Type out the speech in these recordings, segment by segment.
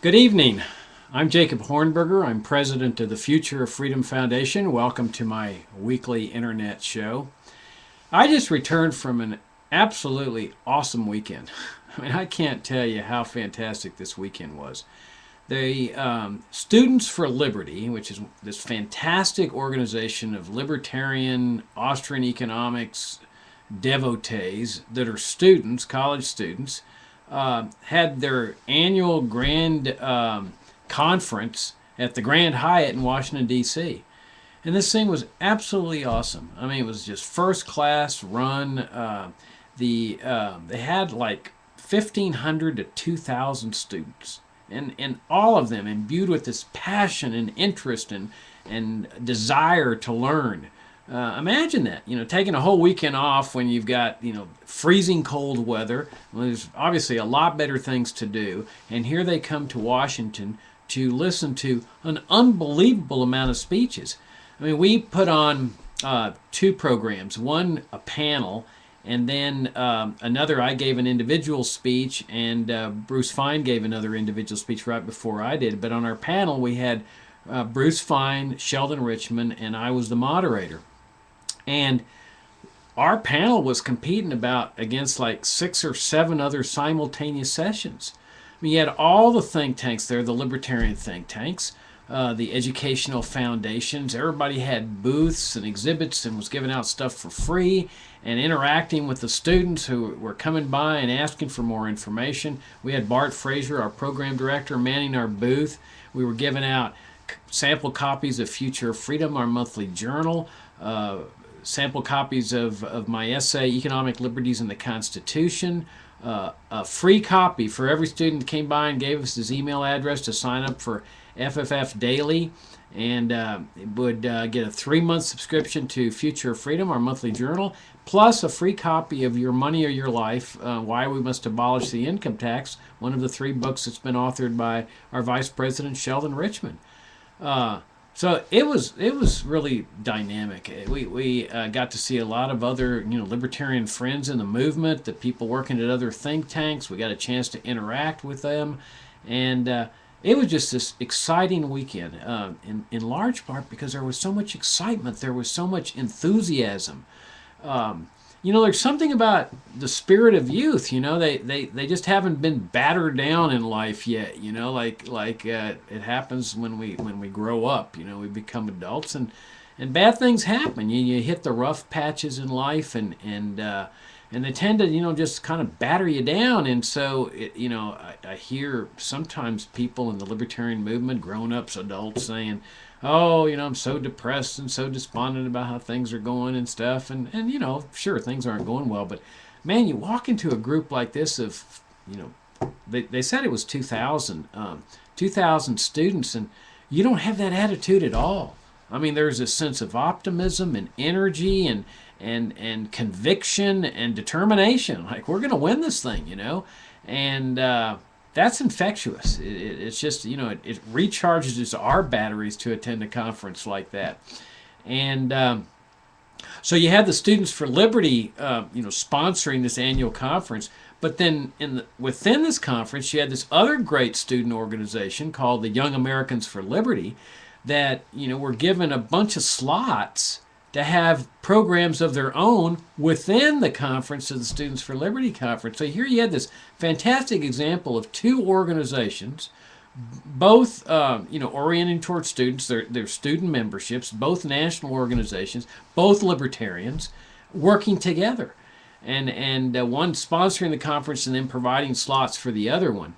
Good evening. I'm Jacob Hornberger. I'm president of the Future of Freedom Foundation. Welcome to my weekly internet show. I just returned from an absolutely awesome weekend. I can't tell you how fantastic this weekend was. The Students for Liberty, which is this fantastic organization of libertarian Austrian economics devotees that are students, college students, had their annual grand conference at the Grand Hyatt in Washington, D.C. And this thing was absolutely awesome. It was just first class run. They had like 1,500 to 2,000 students, and all of them imbued with this passion and interest and desire to learn. Imagine that, taking a whole weekend off when you've got, freezing cold weather. Well, there's obviously a lot better things to do. And here they come to Washington to listen to an unbelievable amount of speeches. We put on two programs, one a panel, and then another, I gave an individual speech, and Bruce Fine gave another individual speech right before I did. But on our panel, we had Bruce Fine, Sheldon Richman, and I was the moderator. And our panel was competing against like 6 or 7 other simultaneous sessions. You had all the think tanks there, the libertarian think tanks, the educational foundations. Everybody had booths and exhibits and was giving out stuff for free and interacting with the students who were coming by and asking for more information. We had Bart Frazier, our program director, manning our booth. We were giving out sample copies of Future of Freedom, our monthly journal, sample copies of my essay, Economic Liberties and the Constitution, a free copy for every student that came by and gave us his email address to sign up for FFF Daily, and would get a 3-month subscription to Future of Freedom, our monthly journal, plus a free copy of Your Money or Your Life, Why We Must Abolish the Income Tax, one of the 3 books that's been authored by our Vice President, Sheldon Richman. So it was really dynamic. We got to see a lot of other libertarian friends in the movement, the people working at other think tanks. We got a chance to interact with them, and it was just this exciting weekend. In large part because there was so much excitement, there was so much enthusiasm. There's something about the spirit of youth. They just haven't been battered down in life yet. Like it happens when we grow up. We become adults, and bad things happen. You hit the rough patches in life, and they tend to just kind of batter you down. And so I hear sometimes people in the libertarian movement, grown-ups, adults, saying, oh, I'm so depressed and so despondent about how things are going and stuff. And sure, things aren't going well. But, man, you walk into a group like this of, they said it was 2,000 students, and you don't have that attitude at all. There's a sense of optimism and energy and conviction and determination. Like, we're going to win this thing, And that's infectious. It's just, it recharges our batteries to attend a conference like that. And so you had the Students for Liberty, sponsoring this annual conference. But then within this conference, you had this other great student organization called the Young Americans for Liberty that, were given a bunch of slots to have programs of their own within the conference of the Students for Liberty conference. So here you had this fantastic example of 2 organizations, both orienting towards students, their student memberships, both national organizations, both libertarians, working together, and one sponsoring the conference and then providing slots for the other one.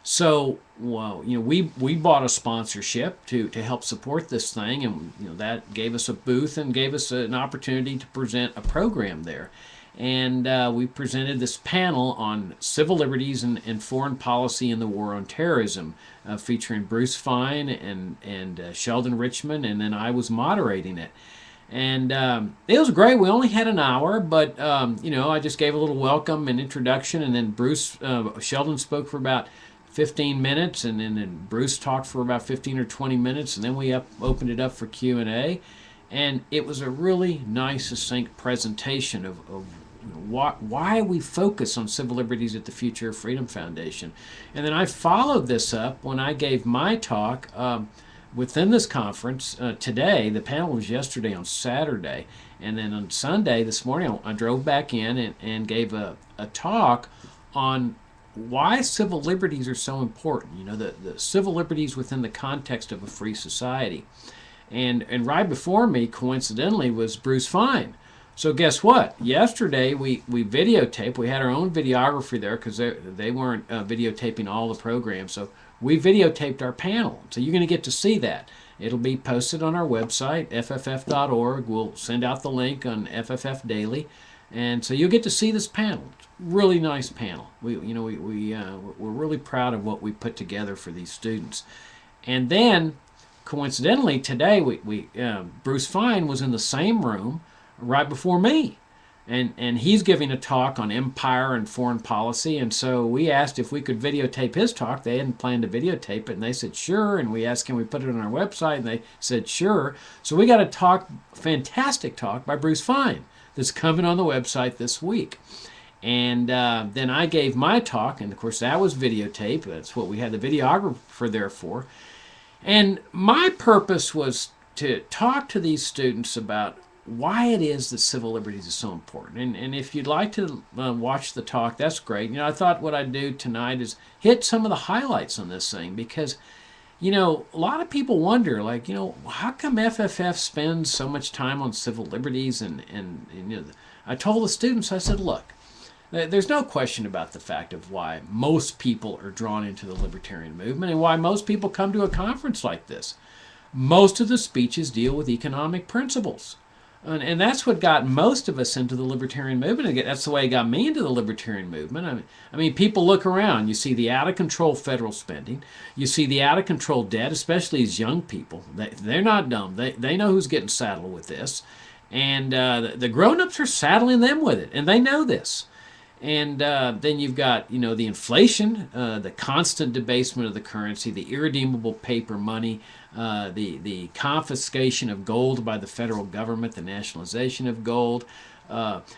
So, we bought a sponsorship to help support this thing, and that gave us a booth and gave us an opportunity to present a program there. And we presented this panel on civil liberties and foreign policy in the war on terrorism, featuring Bruce Fine and Sheldon Richman, and then I was moderating it. And it was great. We only had an hour, but I just gave a little welcome and introduction, and then Sheldon spoke for about 15 minutes, and then Bruce talked for about 15 or 20 minutes, and then we opened it up for Q&A. And it was a really nice, succinct presentation of why we focus on civil liberties at the Future of Freedom Foundation. And then I followed this up when I gave my talk within this conference today. The panel was yesterday on Saturday, and then on Sunday this morning I drove back in and gave a talk on why civil liberties are so important. The civil liberties within the context of a free society. And right before me, coincidentally, was Bruce Fine. So guess what? Yesterday we videotaped. We had our own videography there because they weren't videotaping all the programs. So we videotaped our panel. So you're going to get to see that. It'll be posted on our website, fff.org. We'll send out the link on FFF Daily. And so you'll get to see this panel. Really nice panel. We're really proud of what we put together for these students. And then, coincidentally, today Bruce Fine was in the same room right before me, and he's giving a talk on empire and foreign policy. And so we asked if we could videotape his talk. They hadn't planned to videotape it, and they said sure. And we asked, can we put it on our website? And they said sure. So we got a fantastic talk by Bruce Fine that's coming on the website this week. And then I gave my talk, and of course that was videotaped. That's what we had the videographer there for. And my purpose was to talk to these students about why it is that civil liberties is so important. And if you'd like to watch the talk, that's great. I thought what I'd do tonight is hit some of the highlights on this thing, because a lot of people wonder, how come FFF spends so much time on civil liberties? And I told the students, I said, look, there's no question about the fact of why most people are drawn into the libertarian movement and why most people come to a conference like this. Most of the speeches deal with economic principles. And that's what got most of us into the libertarian movement. Again, that's the way it got me into the libertarian movement. I mean, people look around. You see the out-of-control federal spending. You see the out-of-control debt, especially as young people. They're not dumb. They know who's getting saddled with this. And the grown-ups are saddling them with it, and they know this. And then you've got, the inflation, the constant debasement of the currency, the irredeemable paper money, the confiscation of gold by the federal government, the nationalization of gold.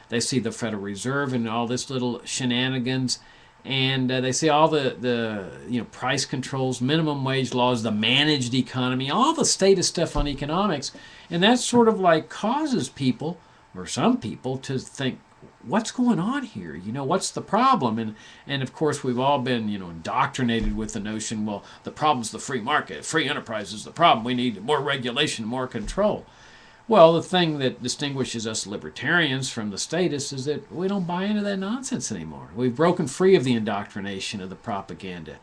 They see the Federal Reserve and all this little shenanigans. And they see all the price controls, minimum wage laws, the managed economy, all the status stuff on economics. And that sort of causes people, or some people, to think, what's going on here? What's the problem? And of course, we've all been, indoctrinated with the notion, well, the problem's the free market. Free enterprise is the problem. We need more regulation, more control. Well, the thing that distinguishes us libertarians from the statists is that we don't buy into that nonsense anymore. We've broken free of the indoctrination of the propaganda.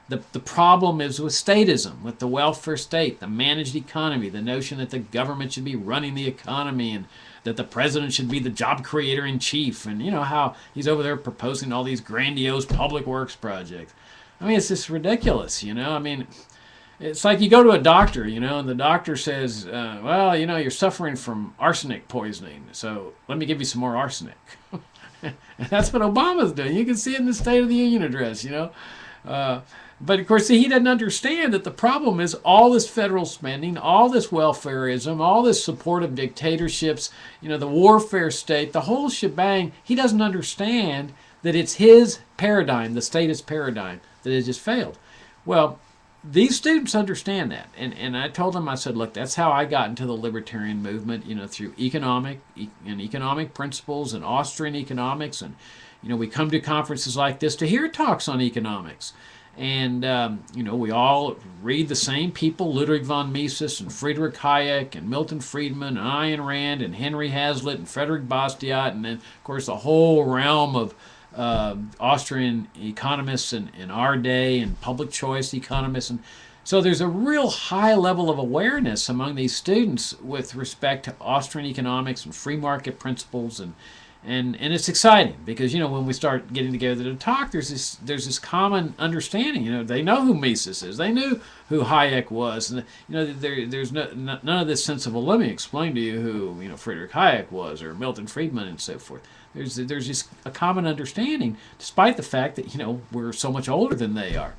The problem is with statism, with the welfare state, the managed economy, the notion that the government should be running the economy and that the president should be the job creator in chief, and how he's over there proposing all these grandiose public works projects. I mean, it's just ridiculous, I mean, it's like you go to a doctor, and the doctor says, well, you're suffering from arsenic poisoning, so let me give you some more arsenic. And that's what Obama's doing. You can see it in the State of the Union address, But of course, he doesn't understand that the problem is all this federal spending, all this welfareism, all this support of dictatorships, the warfare state, the whole shebang. He doesn't understand that it's his paradigm, the statist paradigm, that has just failed. Well, these students understand that. And I told them, I said, look, that's how I got into the libertarian movement, through economic principles and Austrian economics. And, we come to conferences like this to hear talks on economics. And, we all read the same people, Ludwig von Mises and Friedrich Hayek and Milton Friedman and Ayn Rand and Henry Hazlitt and Frederick Bastiat, and then, of course, the whole realm of Austrian economists in our day and public choice economists. And so there's a real high level of awareness among these students with respect to Austrian economics and free market principles, and it's exciting because when we start getting together to talk, there's this common understanding. They know who Mises is, they knew who Hayek was, and there's none of this sense of, well, let me explain to you who Friedrich Hayek was or Milton Friedman and so forth. There's just a common understanding, despite the fact that we're so much older than they are.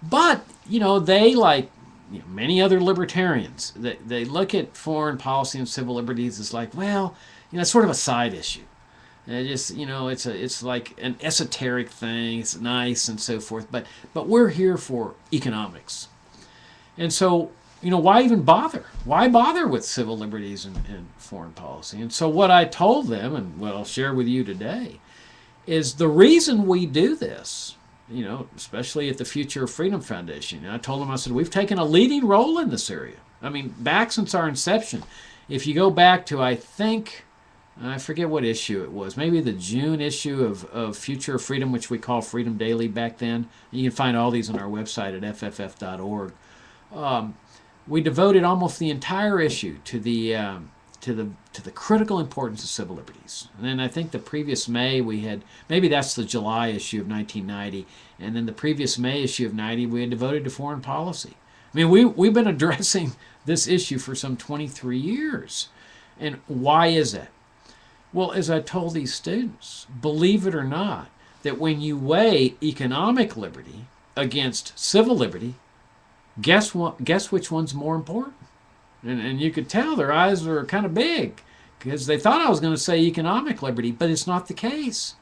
But they, like many other libertarians, they look at foreign policy and civil liberties as like, well, it's sort of a side issue. And just, it's like an esoteric thing. It's nice and so forth. But we're here for economics. And so, why even bother? Why bother with civil liberties and foreign policy? And so what I told them, and what I'll share with you today, is the reason we do this, especially at the Future of Freedom Foundation. And I told them, I said, we've taken a leading role in this area. I mean, back since our inception. If you go back to, I forget what issue it was, maybe the June issue of Future of Freedom, which we call Freedom Daily back then. You can find all these on our website at fff.org. We devoted almost the entire issue to the critical importance of civil liberties. And then I think the previous May we had, maybe that's the July issue of 1990, and then the previous May issue of 90 we had devoted to foreign policy. I mean, we've been addressing this issue for some 23 years. And why is that? Well, as I told these students, believe it or not, that when you weigh economic liberty against civil liberty, guess which one's more important? And you could tell their eyes were kind of big because they thought I was going to say economic liberty, but it's not the case.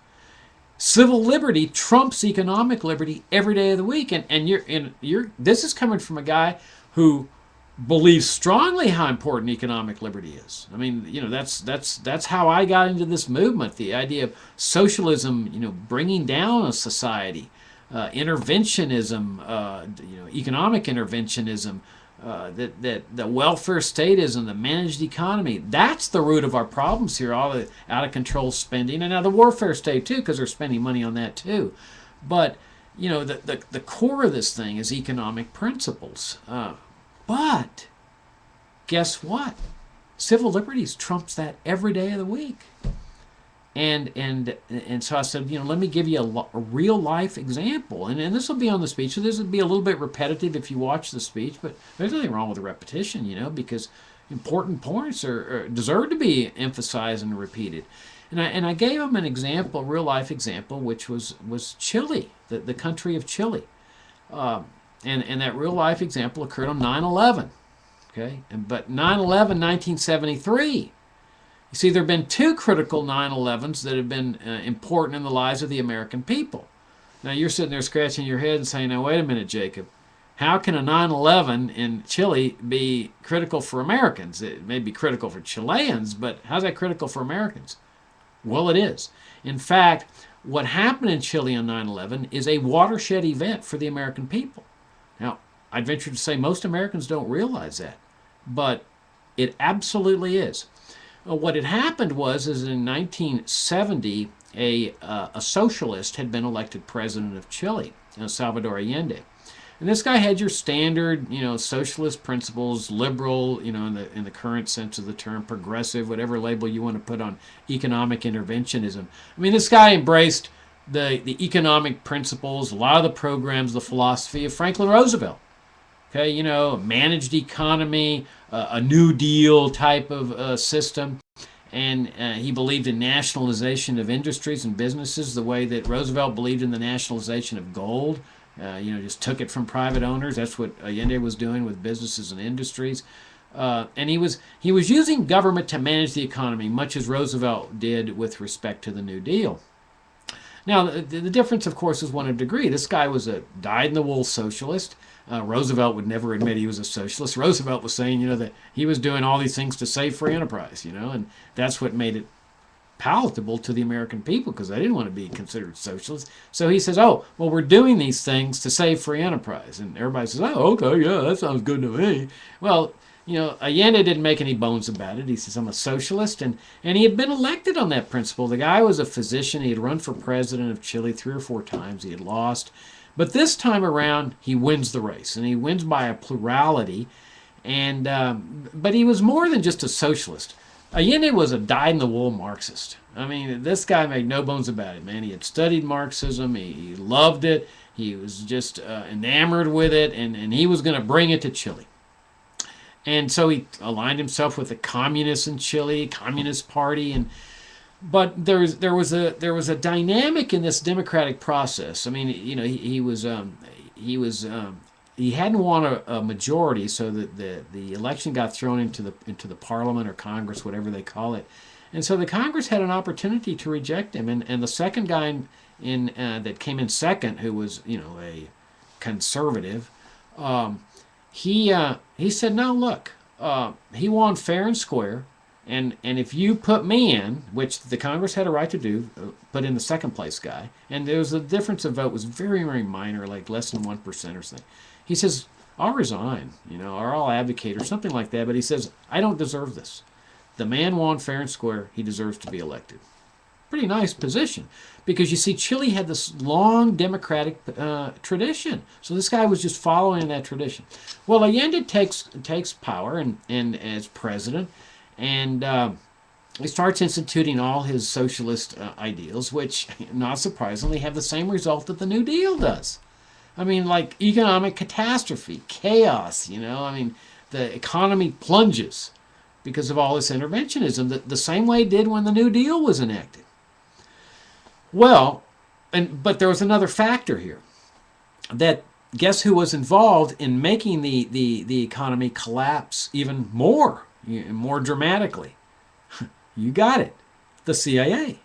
Civil liberty trumps economic liberty every day of the week, and this is coming from a guy who believes strongly how important economic liberty is. I mean, that's how I got into this movement. The idea of socialism, bringing down a society, interventionism, economic interventionism, that the welfare statism, the managed economy. That's the root of our problems here. All the out of control spending, and now the warfare state too, because they're spending money on that too. But the core of this thing is economic principles. But guess what? Civil liberties trumps that every day of the week. And so I said, let me give you a real life example. And this will be on the speech, so this will be a little bit repetitive if you watch the speech, but there's nothing wrong with the repetition, because important points deserve to be emphasized and repeated. And I gave them an example, a real life example, which was Chile, the country of Chile. And that real life example occurred on 9/11. Okay? But 9/11, 1973. You see, there have been two critical 9/11s that have been important in the lives of the American people. Now, you're sitting there scratching your head and saying, now, wait a minute, Jacob. How can a 9/11 in Chile be critical for Americans? It may be critical for Chileans, but how's that critical for Americans? Well, it is. In fact, what happened in Chile on 9/11 is a watershed event for the American people. Now, I'd venture to say most Americans don't realize that, but it absolutely is. What had happened is in 1970, a socialist had been elected president of Chile, Salvador Allende. And this guy had your standard, socialist principles, liberal, in the current sense of the term, progressive, whatever label you want to put on economic interventionism. I mean, this guy embraced the economic principles, a lot of the programs, the philosophy of Franklin Roosevelt. Okay, managed economy, a New Deal type of system. And he believed in nationalization of industries and businesses the way that Roosevelt believed in the nationalization of gold. Just took it from private owners. That's what Allende was doing with businesses and industries. And he was using government to manage the economy, much as Roosevelt did with respect to the New Deal. Now, the difference, of course, is one of degree. This guy was a dyed-in-the-wool socialist. Roosevelt would never admit he was a socialist. Roosevelt was saying, that he was doing all these things to save free enterprise, and that's what made it palatable to the American people because they didn't want to be considered socialists. So he says, oh, well, we're doing these things to save free enterprise. And everybody says, oh, okay, yeah, that sounds good to me. Well, Allende didn't make any bones about it. He says, I'm a socialist. And he had been elected on that principle. The guy was a physician. He had run for president of Chile 3 or 4 times. He had lost. But this time around, he wins the race. And he wins by a plurality. But he was more than just a socialist. Allende was a dyed-in-the-wool Marxist. I mean, this guy made no bones about it, man. He had studied Marxism. He loved it. He was just enamored with it. And he was going to bring it to Chile. And so he aligned himself with the communists in Chile, Communist Party, but there was a dynamic in this democratic process. I mean, he hadn't won a majority, so that the election got thrown into the parliament or Congress, whatever they call it, And so the Congress had an opportunity to reject him. And the second guy that came in second, who was, a conservative, he said, no, look, he won fair and square. And if you put me in, which the Congress had a right to do, put in the second place guy, and there was a difference of vote was very, very minor, like less than 1% or something. He says, I'll resign, or I'll advocate or something like that. But he says, I don't deserve this. The man won fair and square. He deserves to be elected. Pretty nice position, because you see, Chile had this long democratic tradition. So this guy was just following that tradition. Well, Allende takes power and as president. And he starts instituting all his socialist ideals, which, not surprisingly, have the same result that the New Deal does. I mean, like economic catastrophe, chaos, the economy plunges because of all this interventionism, the same way it did when the New Deal was enacted. Well, but there was another factor here, that guess who was involved in making the economy collapse even more dramatically? You got it, the CIA.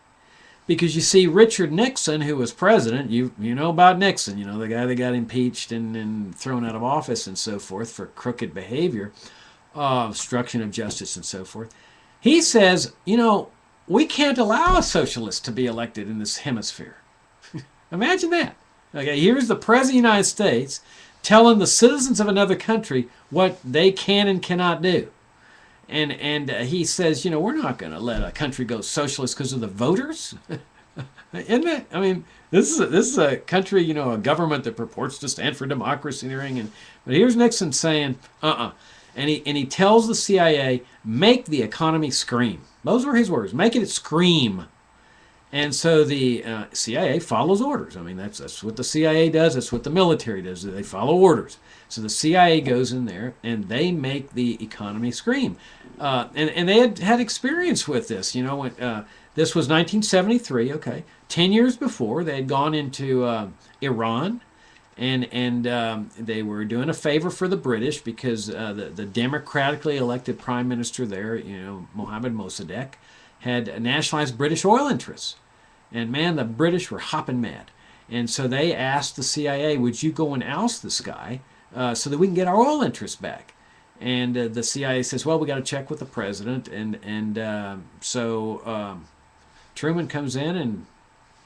Because you see, Richard Nixon, who was president, you know about Nixon, the guy that got impeached and thrown out of office and so forth for crooked behavior, obstruction of justice and so forth. He says, we can't allow a socialist to be elected in this hemisphere. Imagine that. Okay, here's the president of the United States telling the citizens of another country what they can and cannot do. And he says, we're not going to let a country go socialist because of the voters. Isn't it? I mean, this is a country, a government that purports to stand for democracy and everything. But here's Nixon saying, And he tells the CIA, make the economy scream. Those were his words, make it scream. And so the CIA follows orders. I mean, that's what the CIA does. That's what the military does. They follow orders. So the CIA goes in there and they make the economy scream. And they had experience with this. When this was 1973. Okay, 10 years before they had gone into Iran, and they were doing a favor for the British because the democratically elected prime minister there, Mohammed Mossadegh, had nationalized British oil interests. And man, the British were hopping mad. And so they asked the CIA, would you go and oust this guy so that we can get our oil interests back? And the CIA says, well, we got to check with the president. And so Truman comes in, and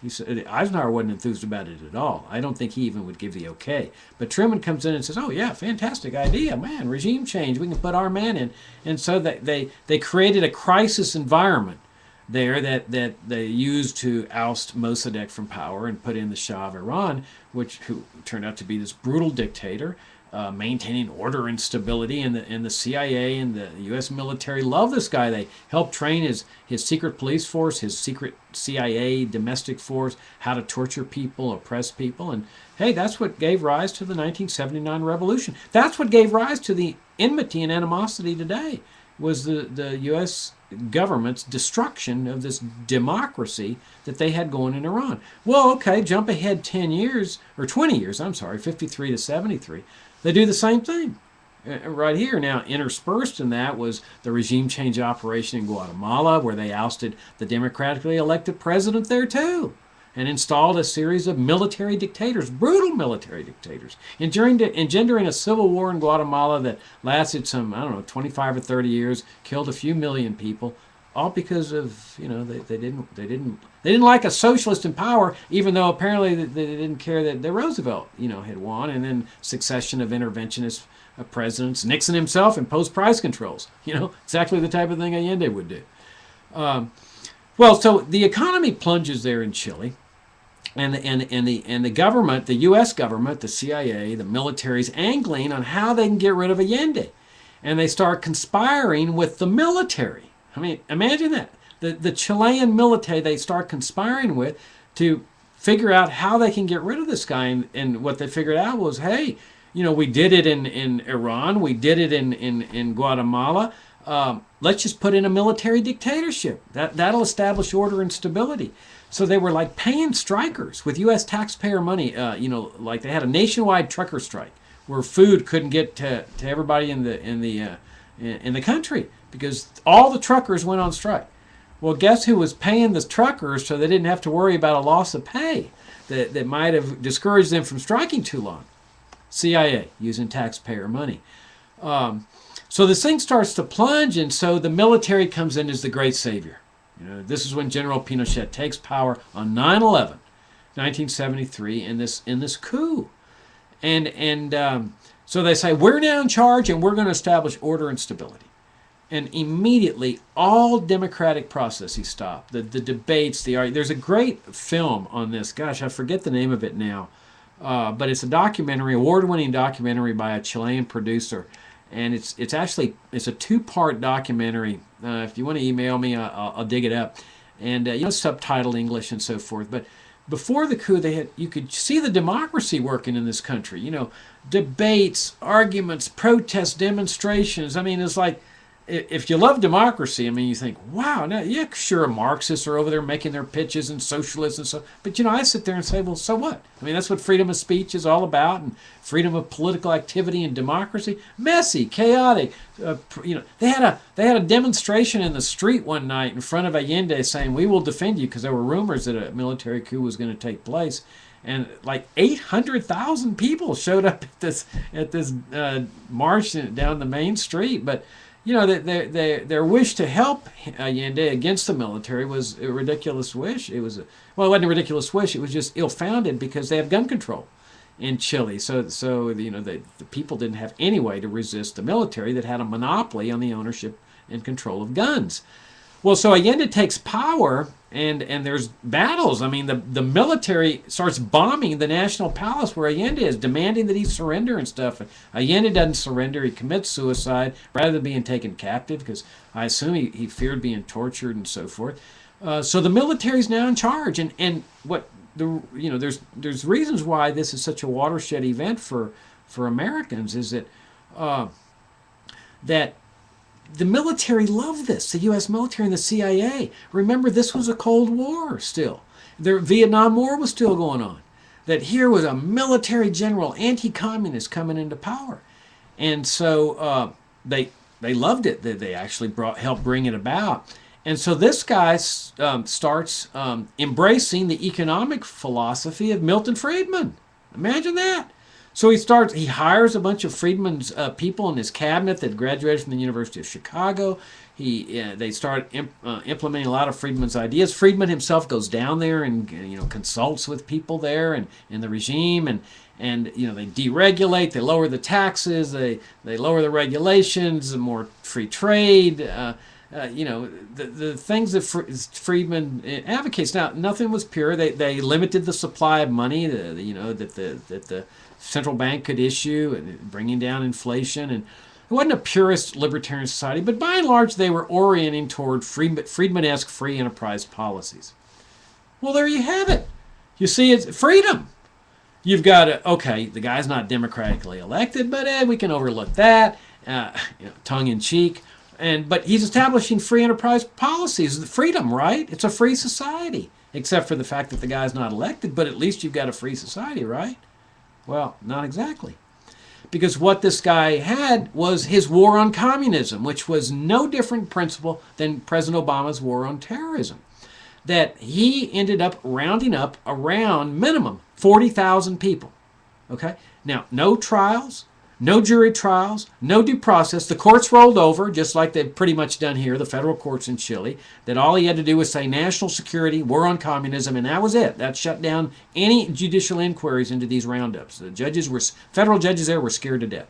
he said, Eisenhower wasn't enthused about it at all. I don't think he even would give the okay. But Truman comes in and says, oh, yeah, fantastic idea, man, regime change. We can put our man in. And so they created a crisis environment there that they used to oust Mossadegh from power and put in the Shah of Iran, who turned out to be this brutal dictator, maintaining order and stability. And the CIA and the U.S. military love this guy. They helped train his secret police force, his secret CIA domestic force, how to torture people, oppress people. And hey, that's what gave rise to the 1979 revolution. That's what gave rise to the enmity and animosity today, was the U.S. government's destruction of this democracy that they had going in Iran. Well, okay, jump ahead 10 years, or 20 years, 53 to 73. They do the same thing right here. Now, interspersed in that was the regime change operation in Guatemala, where they ousted the democratically elected president there too, and installed a series of military dictators, brutal military dictators, engendering a civil war in Guatemala that lasted some, 25 or 30 years, killed a few million people, all because of, they didn't like a socialist in power, even though apparently they didn't care that Roosevelt, had won, and then succession of interventionist presidents. Nixon himself imposed price controls, exactly the type of thing Allende would do. Well, so the economy plunges there in Chile. And the government, the U.S. government, the CIA, the military is angling on how they can get rid of Allende. And they start conspiring with the military. I mean, imagine that. The Chilean military they start conspiring with to figure out how they can get rid of this guy. And what they figured out was, hey, we did it in Iran. We did it in Guatemala. Let's just put in a military dictatorship. That'll establish order and stability. So they were like paying strikers with U.S. taxpayer money. Like they had a nationwide trucker strike where food couldn't get to everybody in the country because all the truckers went on strike. Well, guess who was paying the truckers so they didn't have to worry about a loss of pay that might have discouraged them from striking too long? CIA, using taxpayer money. So this thing starts to plunge, and so the military comes in as the great savior. This is when General Pinochet takes power on 9/11, 1973, in this coup, and so they say, we're now in charge, and we're going to establish order and stability. And immediately, all democratic processes stop. The debates, there's a great film on this. Gosh, I forget the name of it now, but it's a documentary, award-winning documentary by a Chilean producer, and it's a two-part documentary. If you want to email me, I'll dig it up, and subtitled English and so forth. But before the coup, you could see the democracy working in this country. Debates, arguments, protests, demonstrations. I mean, it's like, if you love democracy, I mean, you think, wow, now, yeah, sure, Marxists are over there making their pitches and socialists and so, but I sit there and say, well, so what? I mean, that's what freedom of speech is all about, and freedom of political activity and democracy. Messy, chaotic. They had a demonstration in the street one night in front of Allende saying, we will defend you, because there were rumors that a military coup was going to take place. And like 800,000 people showed up at this march down the main street, but their wish to help Allende against the military was a ridiculous wish. It wasn't a ridiculous wish. It was just ill-founded because they have gun control in Chile. So the people didn't have any way to resist the military that had a monopoly on the ownership and control of guns. Well, so Allende takes power, and there's battles. I mean, the military starts bombing the National Palace where Allende is, demanding that he surrender and stuff. Allende doesn't surrender. He commits suicide rather than being taken captive, because I assume he feared being tortured and so forth. So the military's now in charge, and what there's reasons why this is such a watershed event for Americans is that the military loved this, the U.S. military and the CIA. Remember, this was a Cold War still. The Vietnam War was still going on. That here was a military general, anti-communist, coming into power. And so they loved it. They actually helped bring it about. And so this guy starts embracing the economic philosophy of Milton Friedman. Imagine that. So he hires a bunch of Friedman's people in his cabinet that graduated from the University of Chicago. They start implementing a lot of Friedman's ideas. Friedman himself goes down there and consults with people there and the regime, and they deregulate, they lower the taxes, they lower the regulations, more free trade. The things that Friedman advocates. Now, nothing was pure. They limited the supply of money that the central bank could issue, and bringing down inflation. And it wasn't a purist libertarian society, but by and large they were orienting toward Friedman-esque free enterprise policies. Well, there you have it. You see, it's freedom. You've got the guy's not democratically elected, but we can overlook that, tongue-in-cheek. But he's establishing free enterprise policies. Freedom, right? It's a free society, except for the fact that the guy's not elected, but at least you've got a free society, right? Well, not exactly. Because what this guy had was his war on communism, which was no different principle than President Obama's war on terrorism. That he ended up rounding up around minimum 40,000 people. Okay? Now, no trials, no jury trials, no due process. The courts rolled over, just like they've pretty much done here, the federal courts in Chile, that all he had to do was say national security, war on communism, and that was it. That shut down any judicial inquiries into these roundups. Federal judges there were scared to death.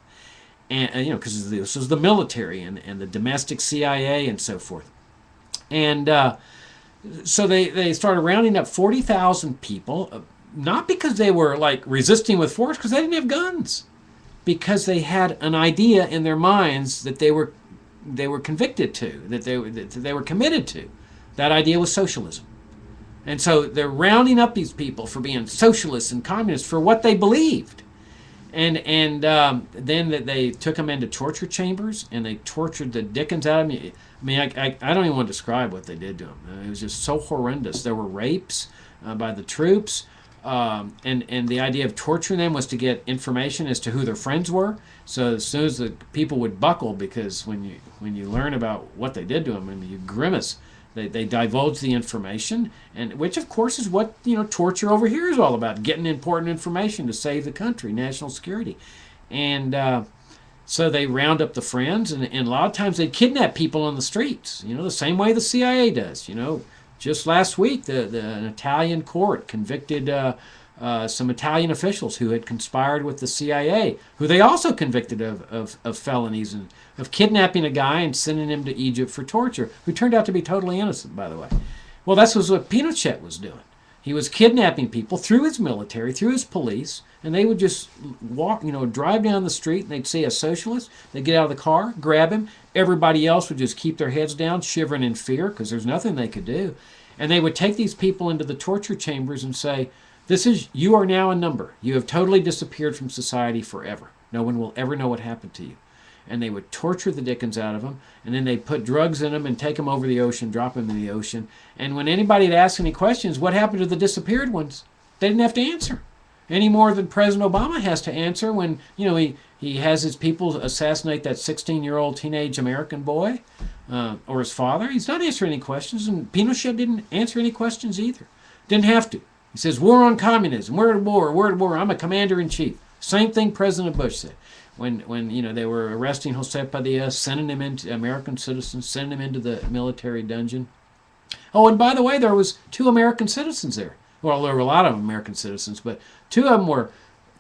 And because this was the military and the domestic CIA and so forth. And so they started rounding up 40,000 people, not because they were like resisting with force, because they didn't have guns. Because they had an idea in their minds that they were convicted to, that they were committed to. That idea was socialism. And so they're rounding up these people for being socialists and communists for what they believed. And then they took them into torture chambers, and they tortured the dickens out of me. I mean, I don't even want to describe what they did to them. It was just so horrendous. There were rapes by the troops. And the idea of torturing them was to get information as to who their friends were. So as soon as the people would buckle, because when you learn about what they did to them, I mean, you grimace. They divulge the information, and which of course is what torture over here is all about: getting important information to save the country, national security, and so they round up the friends, and a lot of times they kidnap people on the streets. The same way the CIA does. Just last week, an Italian court convicted some Italian officials who had conspired with the CIA, who they also convicted of felonies and of kidnapping a guy and sending him to Egypt for torture, who turned out to be totally innocent, by the way. Well, that's what Pinochet was doing. He was kidnapping people through his military, through his police, and they would just walk, drive down the street, and they'd see a socialist. They'd get out of the car, grab him. Everybody else would just keep their heads down, shivering in fear, because there's nothing they could do. And they would take these people into the torture chambers and say, you are now a number. You have totally disappeared from society forever. No one will ever know what happened to you. And they would torture the dickens out of them, and then they'd put drugs in them and take them over the ocean, drop them in the ocean. And when anybody would ask any questions, what happened to the disappeared ones, they didn't have to answer. Any more than President Obama has to answer when, he has his people assassinate that 16-year-old teenage American boy or his father. He's not answering any questions, and Pinochet didn't answer any questions either. Didn't have to. He says, war on communism, we're at war, I'm a commander-in-chief. Same thing President Bush said. When they were arresting Jose Padilla, sending him into American citizens, sending him into the military dungeon. Oh, and by the way, there was 2 American citizens there. Well, there were a lot of American citizens, but 2 of them were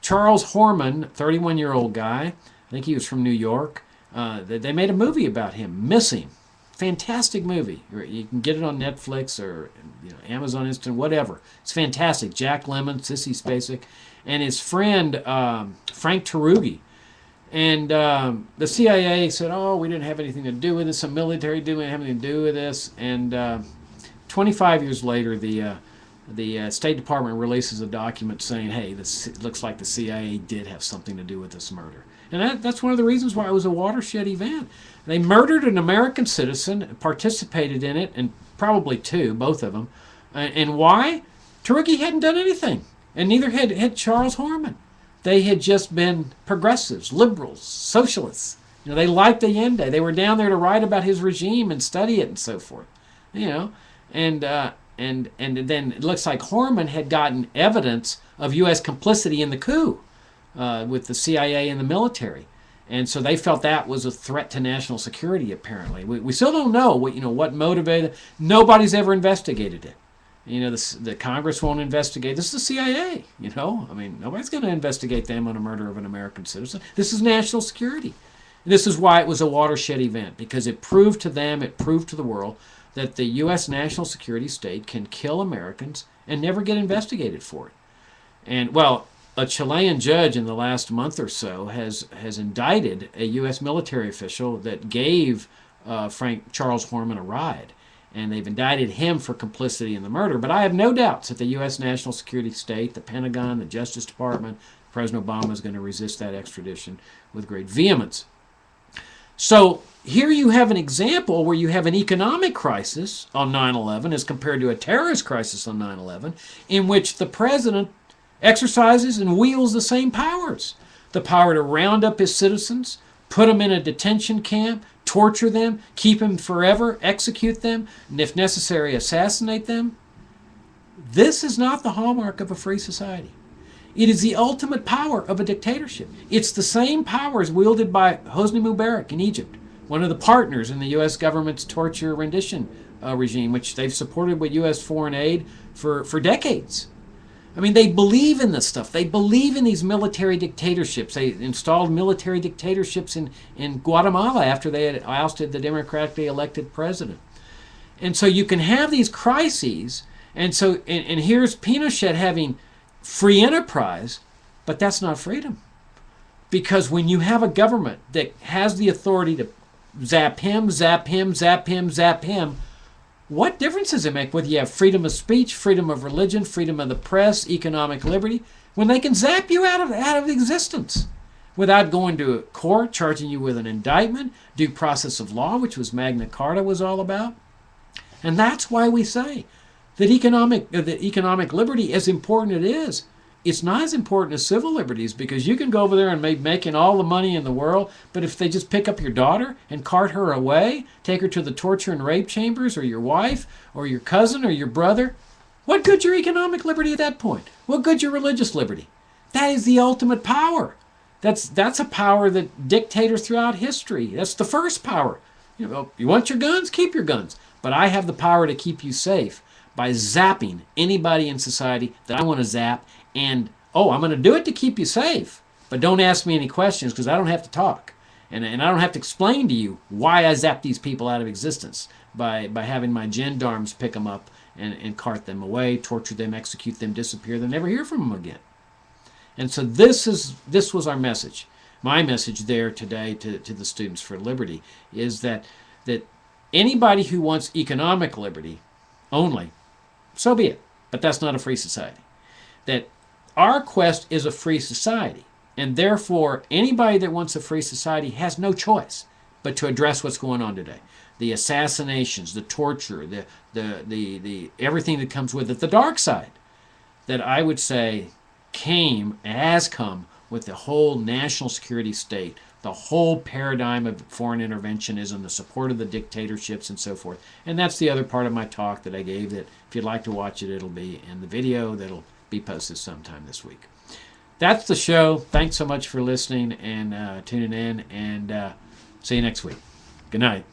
Charles Horman, 31-year-old guy. I think he was from New York. They made a movie about him, Missing. Fantastic movie. You can get it on Netflix or Amazon Instant, whatever. It's fantastic. Jack Lemmon, Sissy Spacek, and his friend Frank Tarugi. And the CIA said, we didn't have anything to do with this. Some military didn't have anything to do with this. And 25 years later, the State Department releases a document saying, hey, it looks like the CIA did have something to do with this murder. And that's one of the reasons why it was a watershed event. They murdered an American citizen, participated in it, and probably 2, both of them. And why? Tarugi hadn't done anything, and neither had Charles Horman. They had just been progressives, liberals, socialists. They liked Allende. They were down there to write about his regime and study it and so forth. And then it looks like Horman had gotten evidence of U.S. complicity in the coup with the CIA and the military. And so they felt that was a threat to national security, apparently. We still don't know what motivated. Nobody's ever investigated it. The Congress won't investigate. This is the CIA, nobody's going to investigate them on a murder of an American citizen. This is national security. And this is why it was a watershed event, because it proved to them, it proved to the world, that the U.S. national security state can kill Americans and never get investigated for it. And, well, a Chilean judge in the last month or so has indicted a U.S. military official that gave Charles Horman a ride. And they've indicted him for complicity in the murder. But I have no doubts that the U.S. national security state, the Pentagon, the Justice Department, President Obama is going to resist that extradition with great vehemence. So here you have an example where you have an economic crisis on 9/11 as compared to a terrorist crisis on 9/11, in which the president exercises and wields the same powers. The power to round up his citizens, put them in a detention camp, torture them, keep them forever, execute them, and if necessary, assassinate them. This is not the hallmark of a free society. It is the ultimate power of a dictatorship. It's the same powers wielded by Hosni Mubarak in Egypt, one of the partners in the U.S. government's torture rendition regime, which they've supported with U.S. foreign aid for decades. I mean, they believe in this stuff. They believe in these military dictatorships. They installed military dictatorships in Guatemala after they had ousted the democratically elected president. And so you can have these crises, and here's Pinochet having free enterprise, but that's not freedom. Because when you have a government that has the authority to zap him, zap him, zap him, zap him, what difference does it make whether you have freedom of speech, freedom of religion, freedom of the press, economic liberty, when they can zap you out of existence without going to a court, charging you with an indictment, due process of law, which was Magna Carta was all about? And that's why we say that economic liberty, as important it is it's not as important as civil liberties, because you can go over there and making all the money in the world, but if they just pick up your daughter and cart her away, take her to the torture and rape chambers, or your wife, or your cousin, or your brother, what good's your economic liberty at that point? What good's your religious liberty? That is the ultimate power. That's a power that dictators throughout history. That's the first power. You want your guns? Keep your guns. But I have the power to keep you safe by zapping anybody in society that I want to zap. And, I'm going to do it to keep you safe. But don't ask me any questions, because I don't have to talk. And I don't have to explain to you why I zap these people out of existence by having my gendarmes pick them up and cart them away, torture them, execute them, disappear them, never hear from them again. And so this was our message. My message there today to the Students for Liberty is that anybody who wants economic liberty only, so be it. But that's not a free society. That our quest is a free society. And therefore, anybody that wants a free society has no choice but to address what's going on today. The assassinations, the torture, the everything that comes with it, the dark side, that I would say has come with the whole national security state, the whole paradigm of foreign interventionism, the support of the dictatorships, and so forth. And that's the other part of my talk that I gave, that if you'd like to watch it, it'll be in the video that'll be posted sometime this week. That's the show. Thanks so much for listening and tuning in, and see you next week. Good night.